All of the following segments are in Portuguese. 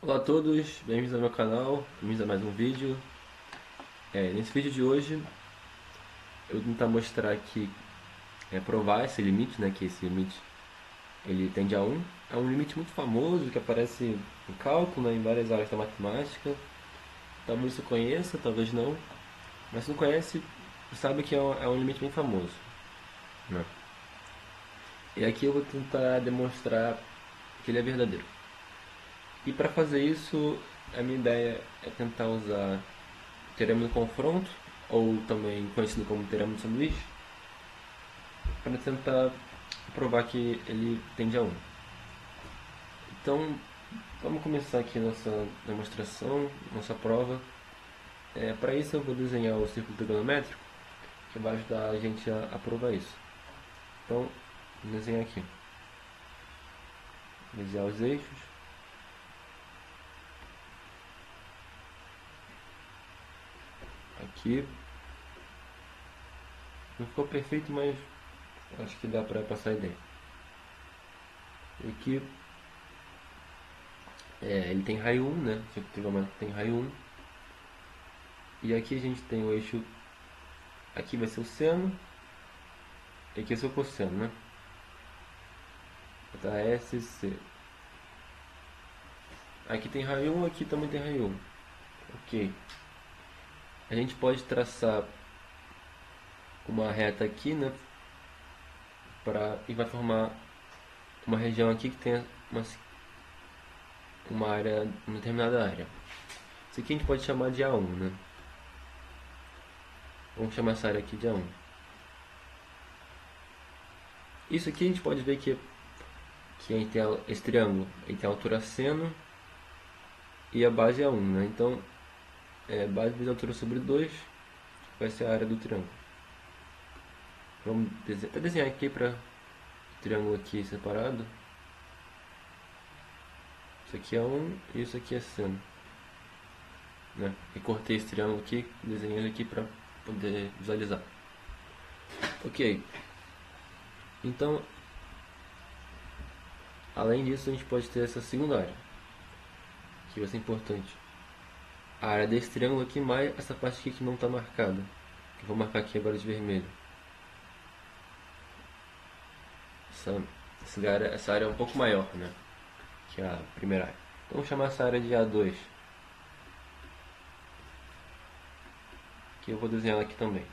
Olá a todos, bem-vindos ao meu canal, bem-vindos a mais um vídeo. Nesse vídeo de hoje eu vou tentar mostrar aqui, provar esse limite, né, que esse limite ele tende a 1. É um limite muito famoso que aparece em cálculo, né, em várias áreas da matemática. Talvez você conheça, talvez não, mas se não conhece, sabe que é um limite bem famoso, né? E aqui eu vou tentar demonstrar que ele é verdadeiro. E para fazer isso, a minha ideia é tentar usar teorema do confronto, ou também conhecido como teorema do sanduíche, para tentar provar que ele tende a 1. Então, vamos começar aqui nossa demonstração, nossa prova. Para isso eu vou desenhar o círculo trigonométrico, que vai ajudar a gente a provar isso. Então, vou desenhar aqui. Desenhar os eixos. Aqui. Não ficou perfeito, mas acho que dá para passar a ideia. E aqui, ele tem raio 1, né? O círculo trigonométrico tem raio 1. E aqui a gente tem o eixo, aqui vai ser o seno, e aqui vai ser o cosseno, né? Tá, SC. Aqui tem raio 1, aqui também tem raio 1. Ok. A gente pode traçar uma reta aqui, né? E vai formar uma região aqui que tem uma área, uma determinada área. Isso aqui a gente pode chamar de A1, né? Vamos chamar essa área aqui de A1. Isso aqui a gente pode ver que a gente tem esse triângulo. Ele tem a altura seno e a base é 1, né? Então, base vezes altura sobre 2 vai ser a área do triângulo. Vamos desenhar aqui para o triângulo aqui separado. Isso aqui é 1 e isso aqui é seno, né? E cortei esse triângulo aqui, desenhei ele aqui para poder visualizar. Ok. Então, além disso, a gente pode ter essa segunda área, que vai ser importante. A área desse triângulo aqui mais essa parte aqui que não está marcada. Que eu vou marcar aqui agora de vermelho. Essa área é um pouco maior, né? Que a primeira área. Então vamos chamar essa área de A2. Que eu vou desenhar ela aqui também.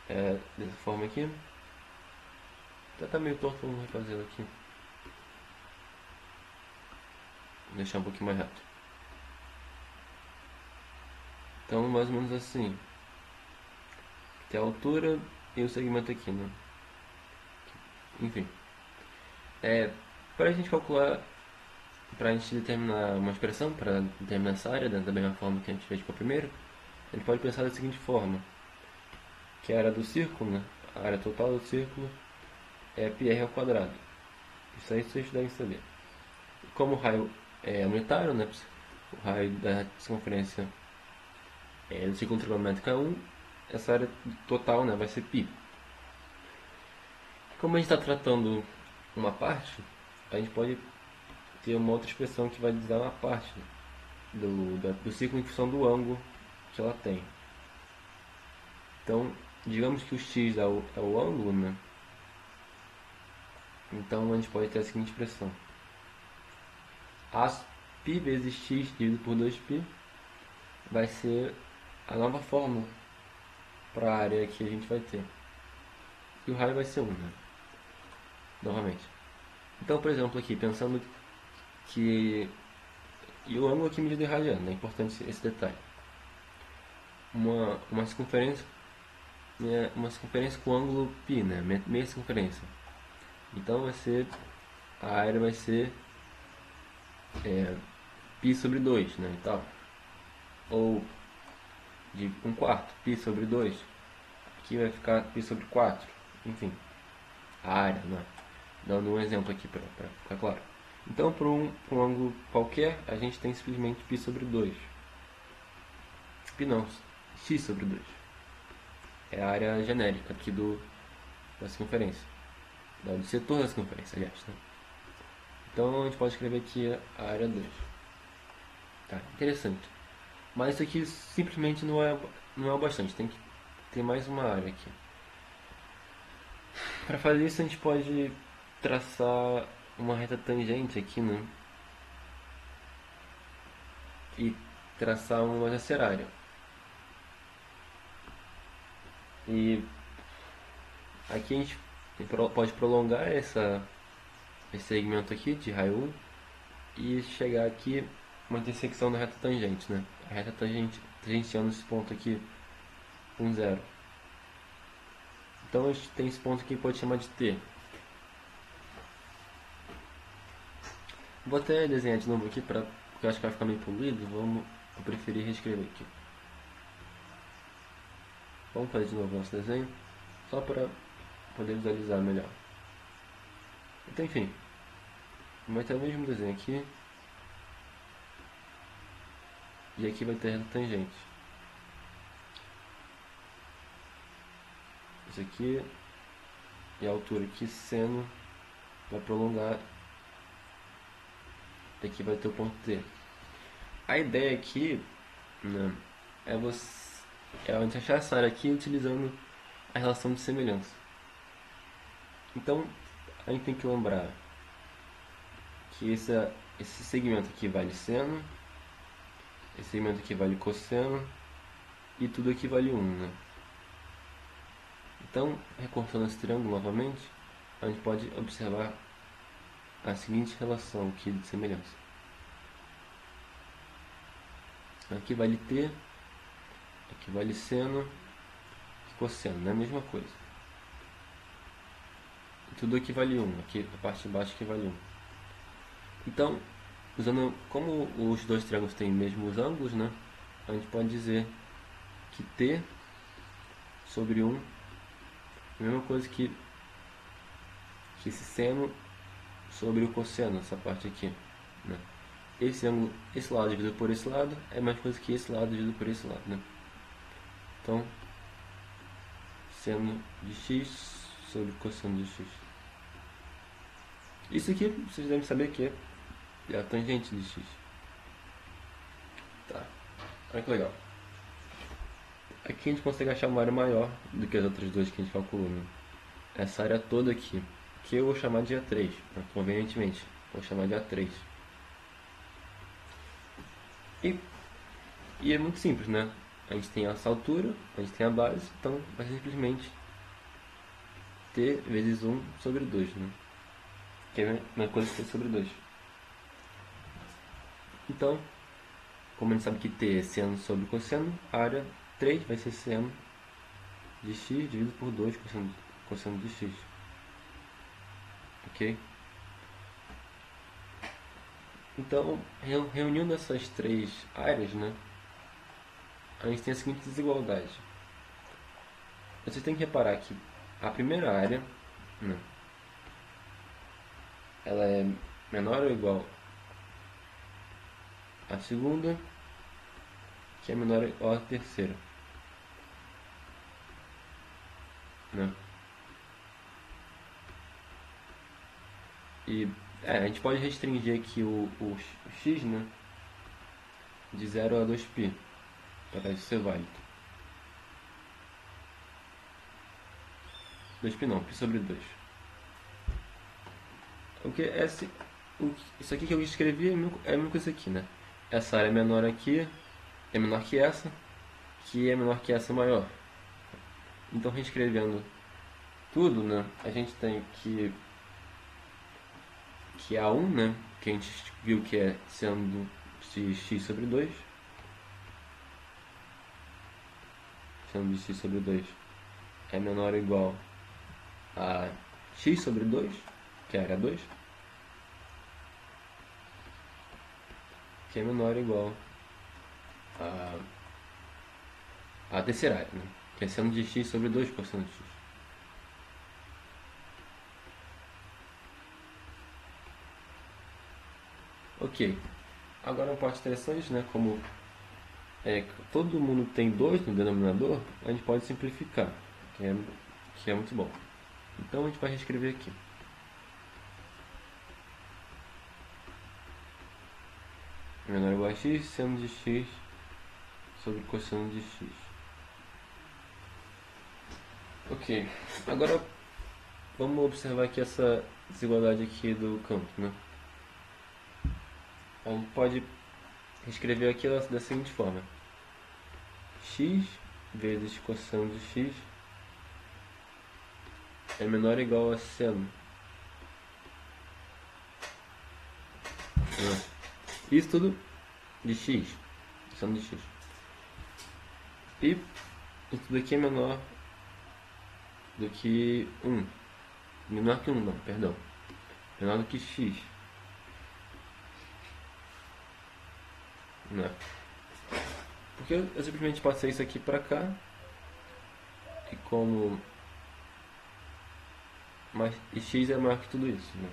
Dessa forma aqui. Tá meio torto, vamos refazer ela aqui. Vou deixar um pouquinho mais reto. Então mais ou menos assim. Tem a altura e o segmento aqui, né? Enfim. Para a gente calcular, para a gente determinar uma expressão para determinar essa área, da mesma forma que a gente fez com a primeira, a gente pode pensar da seguinte forma, que a área do círculo, né, a área total do círculo é πr ao quadrado. Isso aí vocês devem saber. Como o raio é unitário, né, o raio da circunferência do círculo trigonométrico é 1, essa área total, né, vai ser π. Como a gente está tratando uma parte, a gente pode ter uma outra expressão que vai dizer uma parte do círculo em função do ângulo que ela tem. Então, digamos que o x é o ângulo, né? Então a gente pode ter a seguinte expressão: as π vezes x dividido por 2π vai ser a nova fórmula para a área que a gente vai ter. E o raio vai ser 1, né? Novamente. Então, por exemplo, aqui, pensando que... E o ângulo aqui medido em radiano, é importante esse detalhe. Uma circunferência com ângulo π, né? Meia circunferência. Então a área vai ser π sobre 2, né? E tal. Ou de 1/4, π sobre 2. Aqui vai ficar π sobre 4. Enfim, a área, né? Dando um exemplo aqui para ficar claro. Então, para um ângulo qualquer, a gente tem simplesmente π sobre 2. Π não, x sobre 2. É a área genérica aqui da circunferência. Do setor da circunferência, aliás. Né? Então a gente pode escrever aqui a área 2. Tá, interessante. Mas isso aqui simplesmente não é o bastante, tem que ter mais uma área aqui. Para fazer isso a gente pode traçar uma reta tangente aqui, né? E traçar uma terceira área. E aqui a gente pode prolongar esse segmento aqui de raio 1 e chegar aqui uma intersecção da reta tangente, né? A reta tangente tangenciando esse ponto aqui com zero. Então a gente tem esse ponto aqui que pode chamar de T. Vou até desenhar de novo aqui porque eu acho que vai ficar meio poluído. Eu preferi reescrever aqui. Vamos fazer de novo o nosso desenho, só para poder visualizar melhor. Então enfim, vai ter o mesmo desenho aqui. E aqui vai ter reta tangente. Isso aqui e a altura aqui seno vai prolongar. Aqui vai ter o ponto T. A ideia aqui, né, é a gente achar essa área aqui utilizando a relação de semelhança. Então a gente tem que lembrar que esse segmento aqui vale seno, esse segmento aqui vale cosseno e tudo aqui vale 1, né? Então, recortando esse triângulo novamente, a gente pode observar a seguinte relação aqui de semelhança. Aqui vale T, aqui vale seno e cosseno, não é a mesma coisa. E tudo aqui vale 1, aqui a parte de baixo aqui vale 1. Então, como os dois triângulos têm mesmos ângulos, né, a gente pode dizer que T sobre 1 é a mesma coisa que esse seno sobre o cosseno, essa parte aqui, né? Esse lado dividido por esse lado é a mesma coisa que esse lado dividido por esse lado, né? Então, seno de x sobre cosseno de x. Isso aqui vocês devem saber que é a tangente de x. Tá, olha que legal. Aqui a gente consegue achar uma área maior do que as outras duas que a gente calculou, né? Essa área toda aqui, que eu vou chamar de A3, né? Convenientemente, vou chamar de A3. E é muito simples, né? A gente tem essa altura, a gente tem a base, então vai ser simplesmente T vezes 1 sobre 2, né? Que é a mesma coisa que T sobre 2. Então, como a gente sabe que T é seno sobre cosseno, a área 3 vai ser seno de x dividido por 2 cosseno de x. Ok? Então, reunindo essas três áreas, né, a gente tem a seguinte desigualdade. Você tem que reparar que a primeira área, né, ela é menor ou igual à segunda, que é menor ou igual à terceira, né? E a gente pode restringir aqui o x, né, de 0 a 2π, para isso ser válido. 2π não, π sobre 2. Isso aqui que eu escrevi é a mesma coisa aqui, né? Essa área menor aqui é menor que essa é menor que essa maior. Então, reescrevendo tudo, né, a gente tem que A1, né, que a gente viu que é sendo de x sobre 2, sendo de x sobre 2 é menor ou igual a x sobre 2, que é a área 2, que é menor ou igual a terceira área, né, que é seno de x sobre 2 cosseno de x. Ok, agora uma parte interessante, né, como todo mundo tem 2 no denominador, a gente pode simplificar, que é muito bom. Então a gente vai reescrever aqui. é menor ou igual a x, seno de x sobre cosseno de x. Ok, agora vamos observar aqui essa desigualdade aqui do campo, né? A gente pode escrever aqui da seguinte forma: x vezes cosseno de x é menor ou igual a seno. Isso tudo de x, seno de x. E isso daqui é menor do que 1. Menor que 1 não, perdão. Menor do que x. Né? Porque eu simplesmente passei isso aqui pra cá. E como e x é maior que tudo isso, né?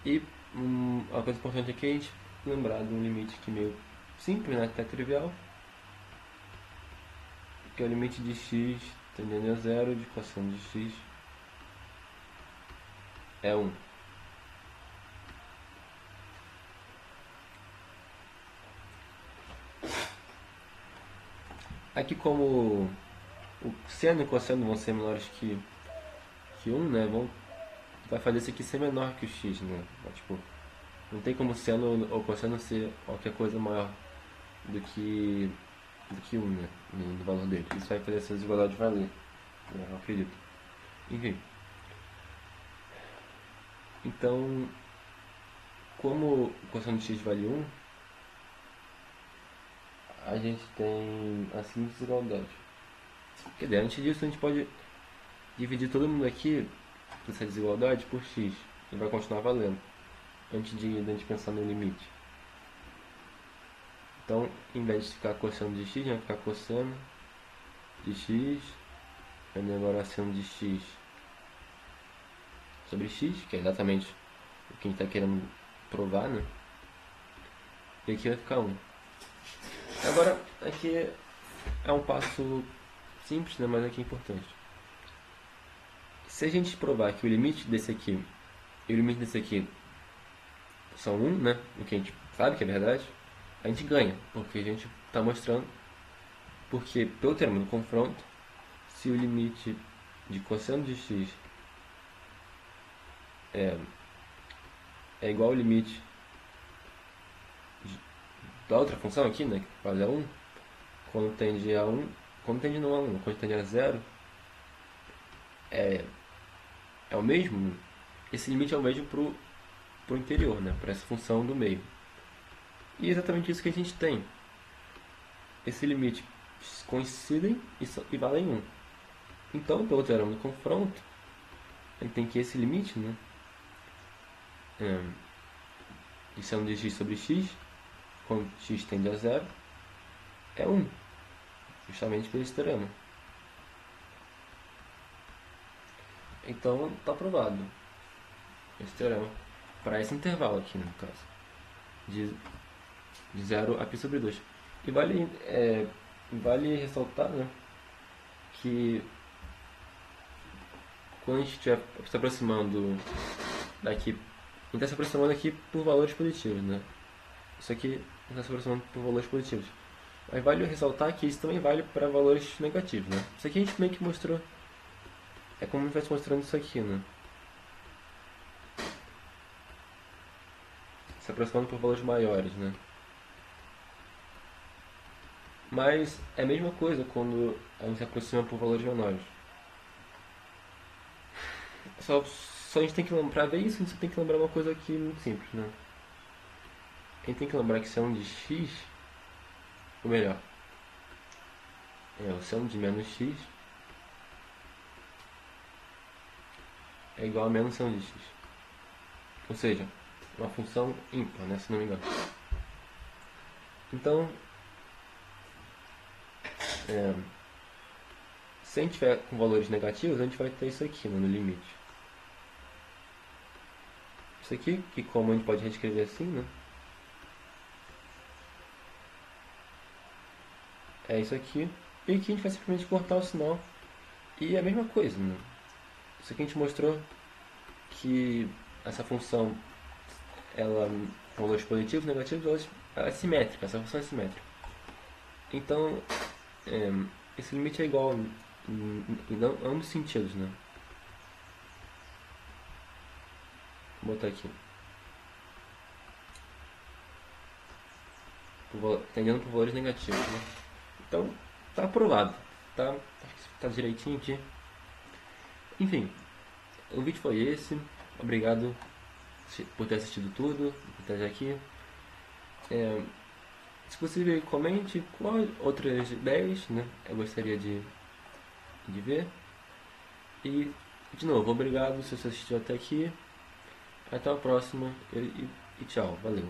E uma coisa importante aqui é a gente lembrar de um limite aqui meio simples, né? Até trivial, que é o limite de x tendendo a zero de cosseno de x é 1. Aqui como o seno e o cosseno vão ser menores que 1, né? Vai fazer isso aqui ser menor que o x, né? Tipo, não tem como seno ou cosseno ser qualquer coisa maior do que 1, né? No valor dele. Isso vai fazer essa desigualdade valer, né? Eu acredito. Enfim. Então, como o cosseno de x vale 1, a gente tem a seguinte desigualdade. Quer dizer, antes disso a gente pode dividir todo mundo aqui, essa desigualdade, por x. E vai continuar valendo. Antes de a gente pensar no limite. Então, em vez de ficar cosseno de x, vai ficar cosseno de x, agora seno de x sobre x, que é exatamente o que a gente está querendo provar, né? E aqui vai ficar 1. Agora, aqui é um passo simples, né? Mas aqui é importante. Se a gente provar que o limite desse aqui e o limite desse aqui são 1, né? O que a gente sabe que é verdade, a gente ganha, porque a gente está mostrando, porque pelo termo do confronto, se o limite de cosseno de x é igual ao limite da outra função aqui, né, que quase é 1, quando tende a 1, quando tende não a 1, quando tende a 0, é o mesmo, esse limite é o mesmo pro interior, né, para essa função do meio. E é exatamente isso que a gente tem. Esse limite coincidem e valem 1. Então, pelo teorema do confronto, a gente tem que esse limite, né, de seno de x sobre x, quando x tende a 0, é 1, justamente por esse teorema. Então, está provado esse teorema para esse intervalo aqui, no caso, de 0 a π sobre 2. E vale ressaltar, né, que quando a gente estiver se aproximando daqui, a gente está se aproximando aqui por valores positivos, né? Isso aqui a gente está se aproximando por valores positivos. Mas vale ressaltar que isso também vale para valores negativos, né? Isso aqui a gente meio que mostrou. É como se estivesse mostrando isso aqui, né? Se aproximando por valores maiores, né? Mas é a mesma coisa quando a gente se aproxima por valores menores. Só a gente tem que lembrar, pra ver isso, a gente tem que lembrar uma coisa aqui muito simples, né? A gente tem que lembrar que seno de x, ou melhor, o seno de menos x é igual a menos seno de x. Ou seja, uma função ímpar, né, se não me engano. Então, se a gente tiver com valores negativos, a gente vai ter isso aqui, né, no limite. Isso aqui, que como a gente pode reescrever assim, né? É isso aqui. E aqui a gente vai simplesmente cortar o sinal. E é a mesma coisa, né? Isso aqui a gente mostrou que essa função ela, com valores positivos, negativos, ela é simétrica, essa função é simétrica. Então, é, esse limite é igual em ambos os sentidos, né? Vou botar aqui. Tendendo por valores negativos, né? Então, tá aprovado. Tá, acho que tá direitinho aqui. Enfim, o vídeo foi esse. Obrigado por ter assistido tudo, por estar aqui. Se possível, comente quais outras ideias, né? Eu gostaria de ver. E, de novo, obrigado se você assistiu até aqui. Até a próxima e tchau. Valeu.